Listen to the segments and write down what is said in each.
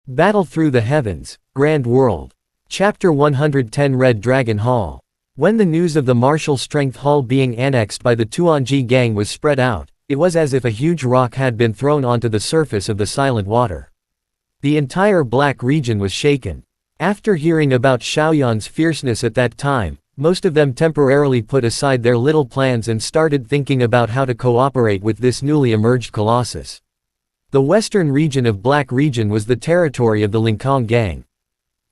Battle Through the Heavens, Grand World. Chapter 110 Red Dragon Hall. When the news of the Martial Strength Hall being annexed by the Tuanji gang was spread out, it was as if a huge rock had been thrown onto the surface of the silent water. The entire Black region was shaken. After hearing about Xiaoyan's fierceness at that time, most of them temporarily put aside their little plans and started thinking about how to cooperate with this newly emerged colossus. The western region of Black region was the territory of the Linkong gang.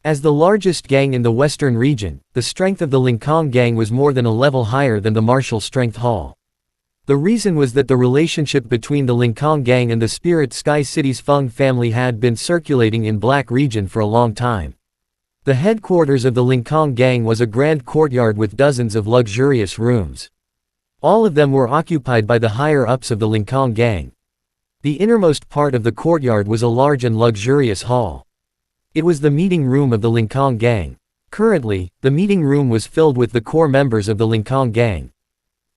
As the largest gang in the western region, the strength of the Linkong gang was more than a level higher than the Martial Strength Hall. The reason was that the relationship between the Linkong gang and the Spirit Sky City's Feng family had been circulating in Black region for a long time. The headquarters of the Linkong gang was a grand courtyard with dozens of luxurious rooms. All of them were occupied by the higher-ups of the Linkong gang. The innermost part of the courtyard was a large and luxurious hall. It was the meeting room of the Linkong gang. Currently, the meeting room was filled with the core members of the Linkong gang.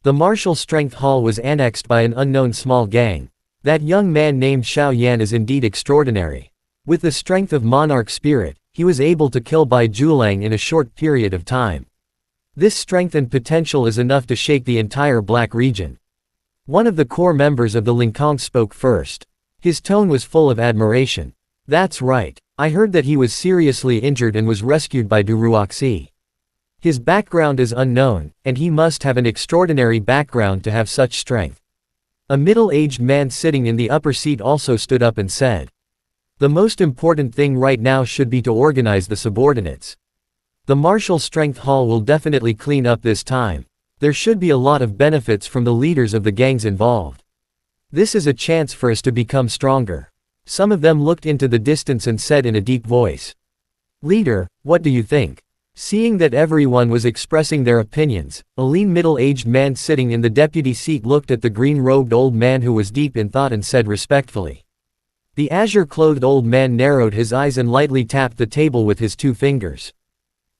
The Martial Strength Hall was annexed by an unknown small gang. That young man named Xiao Yan is indeed extraordinary. With the strength of monarch spirit, he was able to kill Bai Zhulang in a short period of time. This strength and potential is enough to shake the entire Black region. One of the core members of the Linkong spoke first. His tone was full of admiration. That's right. I heard that he was seriously injured and was rescued by Du Ruoxi. His background is unknown, and he must have an extraordinary background to have such strength. A middle-aged man sitting in the upper seat also stood up and said, "The most important thing right now should be to organize the subordinates. The Martial Strength Hall will definitely clean up this time. There should be a lot of benefits from the leaders of the gangs involved. This is a chance for us to become stronger." Some of them looked into the distance and said in a deep voice, "Leader, what do you think?" Seeing that everyone was expressing their opinions, a lean middle-aged man sitting in the deputy seat looked at the green-robed old man who was deep in thought and said respectfully. The azure-clothed old man narrowed his eyes and lightly tapped the table with his 2 fingers.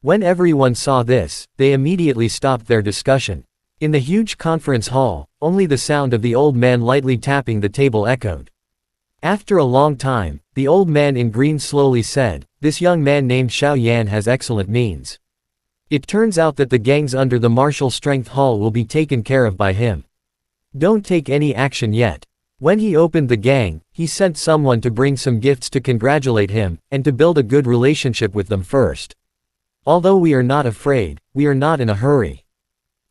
When everyone saw this, they immediately stopped their discussion. In the huge conference hall, only the sound of the old man lightly tapping the table echoed. After a long time, the old man in green slowly said, "This young man named Xiao Yan has excellent means. It turns out that the gangs under the Martial Strength Hall will be taken care of by him. Don't take any action yet." When he opened the gang, he sent someone to bring some gifts to congratulate him, and to build a good relationship with them first. Although we are not afraid, we are not in a hurry.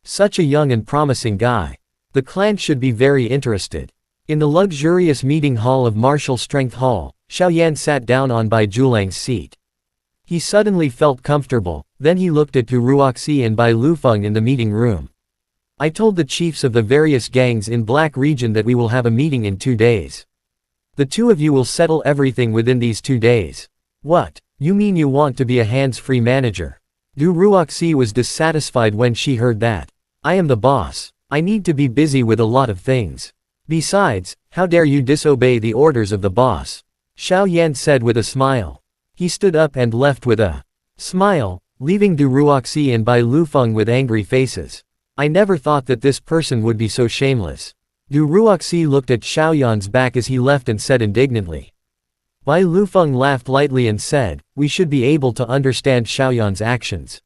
Such a young and promising guy. The clan should be very interested. In the luxurious meeting hall of Martial Strength Hall, Xiao Yan sat down on Bai Zhulang's seat. He suddenly felt comfortable, then he looked at Du Ruoxi and Bai Lufeng in the meeting room. "I told the chiefs of the various gangs in Black region that we will have a meeting in 2 days. The 2 of you will settle everything within these 2 days. What? You mean you want to be a hands-free manager?" Du Ruoxi was dissatisfied when she heard that. "I am the boss. I need to be busy with a lot of things. Besides, how dare you disobey the orders of the boss?" Xiao Yan said with a smile. He stood up and left with a smile, leaving Du Ruoxi and Bai Lufeng with angry faces. "I never thought that this person would be so shameless." Du Ruoxi looked at Xiao Yan's back as he left and said indignantly. Bai Lufeng laughed lightly and said, "We should be able to understand Xiao Yan's actions.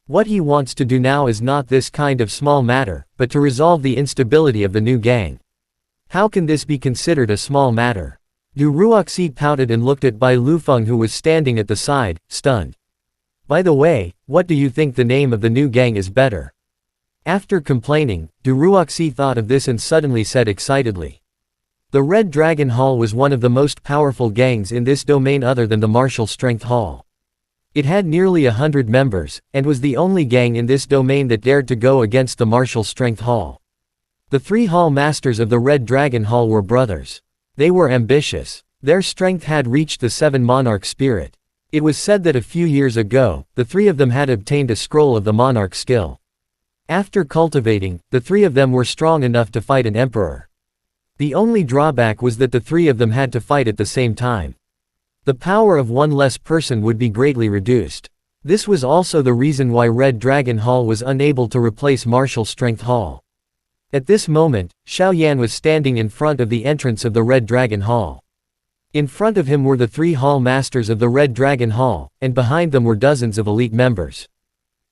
What he wants to do now is not this kind of small matter, but to resolve the instability of the new gang. How can this be considered a small matter?" Du Ruoxi pouted and looked at Bai Lufeng who was standing at the side, stunned. "By the way, what do you think the name of the new gang is better?" After complaining, Du Ruoxi thought of this and suddenly said excitedly. The Red Dragon Hall was one of the most powerful gangs in this domain other than the Martial Strength Hall. It had nearly 100 members, and was the only gang in this domain that dared to go against the Martial Strength Hall. The 3 hall masters of the Red Dragon Hall were brothers. They were ambitious. Their strength had reached the 7 monarch spirit. It was said that a few years ago, the 3 of them had obtained a scroll of the monarch skill. After cultivating, the 3 of them were strong enough to fight an emperor. The only drawback was that the 3 of them had to fight at the same time. The power of one less person would be greatly reduced. This was also the reason why Red Dragon Hall was unable to replace Martial Strength Hall. At this moment, Xiao Yan was standing in front of the entrance of the Red Dragon Hall. In front of him were the 3 hall masters of the Red Dragon Hall, and behind them were dozens of elite members.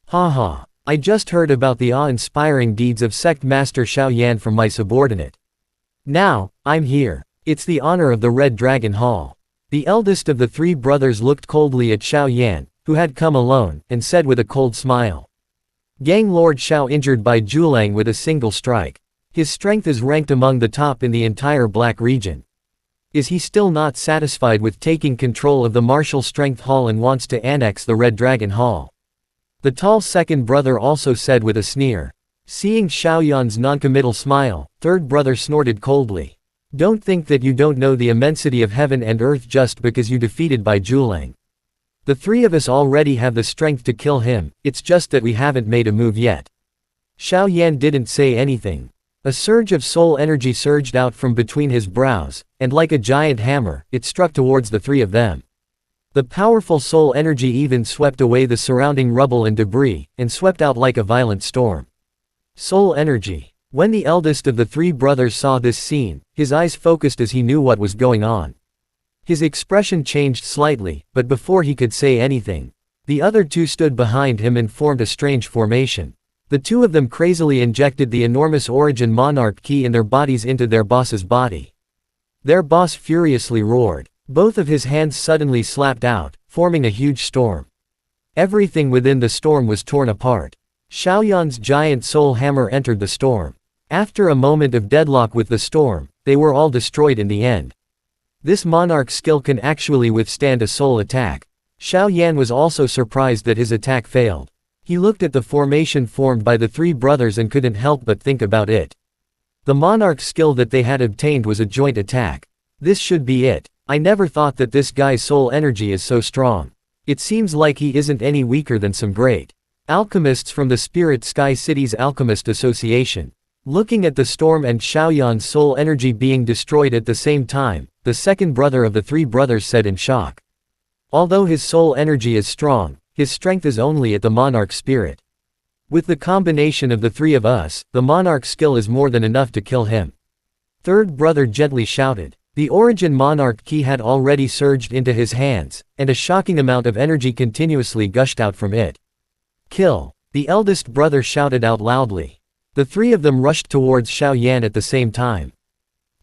Haha, I just heard about the awe-inspiring deeds of Sect Master Xiao Yan from my subordinate. Now, I'm here. It's the honor of the Red Dragon Hall. The eldest of the 3 brothers looked coldly at Xiao Yan, who had come alone, and said with a cold smile. Gang Lord Xiao injured by Zhulang with a single strike. His strength is ranked among the top in the entire Black region. Is he still not satisfied with taking control of the Martial Strength Hall and wants to annex the Red Dragon Hall? The tall second brother also said with a sneer. Seeing Xiao Yan's noncommittal smile, third brother snorted coldly. Don't think that you don't know the immensity of heaven and earth just because you defeated Bai Zhulang. The 3 of us already have the strength to kill him, it's just that we haven't made a move yet. Xiao Yan didn't say anything. A surge of soul energy surged out from between his brows, and like a giant hammer, it struck towards the 3 of them. The powerful soul energy even swept away the surrounding rubble and debris, and swept out like a violent storm. Soul energy. When the eldest of the 3 brothers saw this scene, his eyes focused as he knew what was going on. His expression changed slightly, but before he could say anything, the other 2 stood behind him and formed a strange formation. The 2 of them crazily injected the enormous Origin Monarch key in their bodies into their boss's body. Their boss furiously roared. Both of his hands suddenly slapped out, forming a huge storm. Everything within the storm was torn apart. Xiao Yan's giant soul hammer entered the storm. After a moment of deadlock with the storm, they were all destroyed in the end. This monarch skill can actually withstand a soul attack. Xiao Yan was also surprised that his attack failed. He looked at the formation formed by the 3 brothers and couldn't help but think about it. The monarch skill that they had obtained was a joint attack. This should be it. I never thought that this guy's soul energy is so strong. It seems like he isn't any weaker than some great alchemists from the Spirit Sky City's Alchemist Association. Looking at the storm and Xiao Yan's soul energy being destroyed at the same time, the second brother of the 3 brothers said in shock. Although his soul energy is strong, his strength is only at the monarch spirit. With the combination of the 3 of us, the monarch skill is more than enough to kill him. Third brother gently shouted. The Origin Monarch key had already surged into his hands, and a shocking amount of energy continuously gushed out from it. Kill! The eldest brother shouted out loudly. The 3 of them rushed towards Xiao Yan at the same time.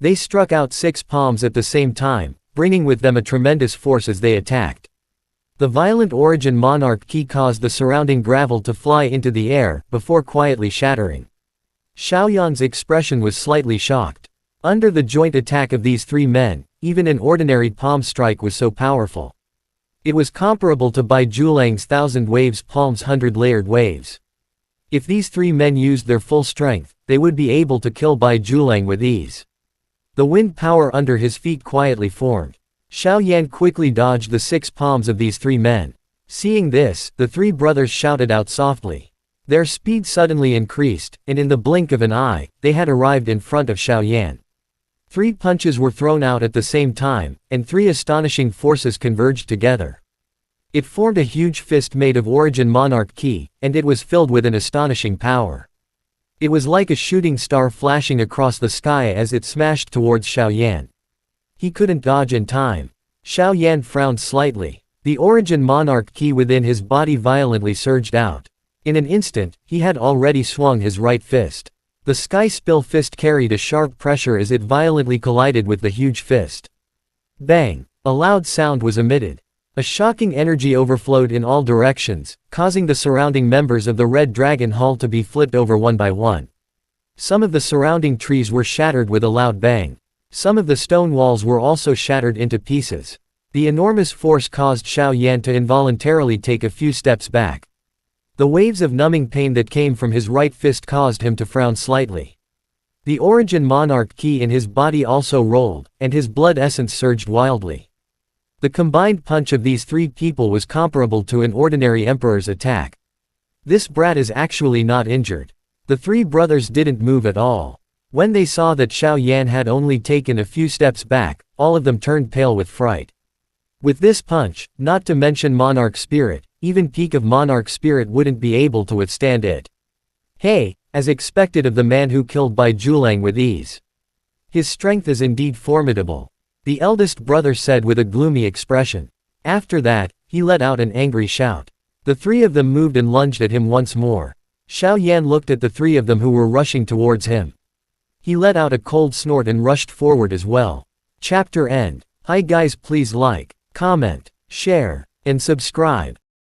They struck out 6 palms at the same time, bringing with them a tremendous force as they attacked. The violent Origin Monarch key caused the surrounding gravel to fly into the air, before quietly shattering. Xiao Yan's expression was slightly shocked. Under the joint attack of these 3 men, even an ordinary palm strike was so powerful. It was comparable to Bai Zhulang's 1,000 waves palm's 100-layered waves. If these 3 men used their full strength, they would be able to kill Bai Zhulang with ease. The wind power under his feet quietly formed. Xiao Yan quickly dodged the 6 palms of these 3 men. Seeing this, the 3 brothers shouted out softly. Their speed suddenly increased, and in the blink of an eye, they had arrived in front of Xiao Yan. 3 punches were thrown out at the same time, and 3 astonishing forces converged together. It formed a huge fist made of Origin Monarch key, and it was filled with an astonishing power. It was like a shooting star flashing across the sky as it smashed towards Xiao Yan. He couldn't dodge in time. Xiao Yan frowned slightly. The Origin Monarch key within his body violently surged out. In an instant, he had already swung his right fist. The Sky Spill fist carried a sharp pressure as it violently collided with the huge fist. Bang! A loud sound was emitted. A shocking energy overflowed in all directions, causing the surrounding members of the Red Dragon Hall to be flipped over one by one. Some of the surrounding trees were shattered with a loud bang. Some of the stone walls were also shattered into pieces. The enormous force caused Xiao Yan to involuntarily take a few steps back. The waves of numbing pain that came from his right fist caused him to frown slightly. The Origin Monarch key in his body also rolled, and his blood essence surged wildly. The combined punch of these 3 people was comparable to an ordinary emperor's attack. This brat is actually not injured. The 3 brothers didn't move at all. When they saw that Xiao Yan had only taken a few steps back, all of them turned pale with fright. With this punch, not to mention Monarch Spirit, even peak of Monarch Spirit wouldn't be able to withstand it. Hey, as expected of the man who killed Bai Zhulang with ease. His strength is indeed formidable. the eldest brother said with a gloomy expression. After that, he let out an angry shout. The three of them moved and lunged at him once more. Xiao Yan looked at the three of them who were rushing towards him. He let out a cold snort and rushed forward as well. Chapter end. Hi guys, please like, comment, share, and subscribe.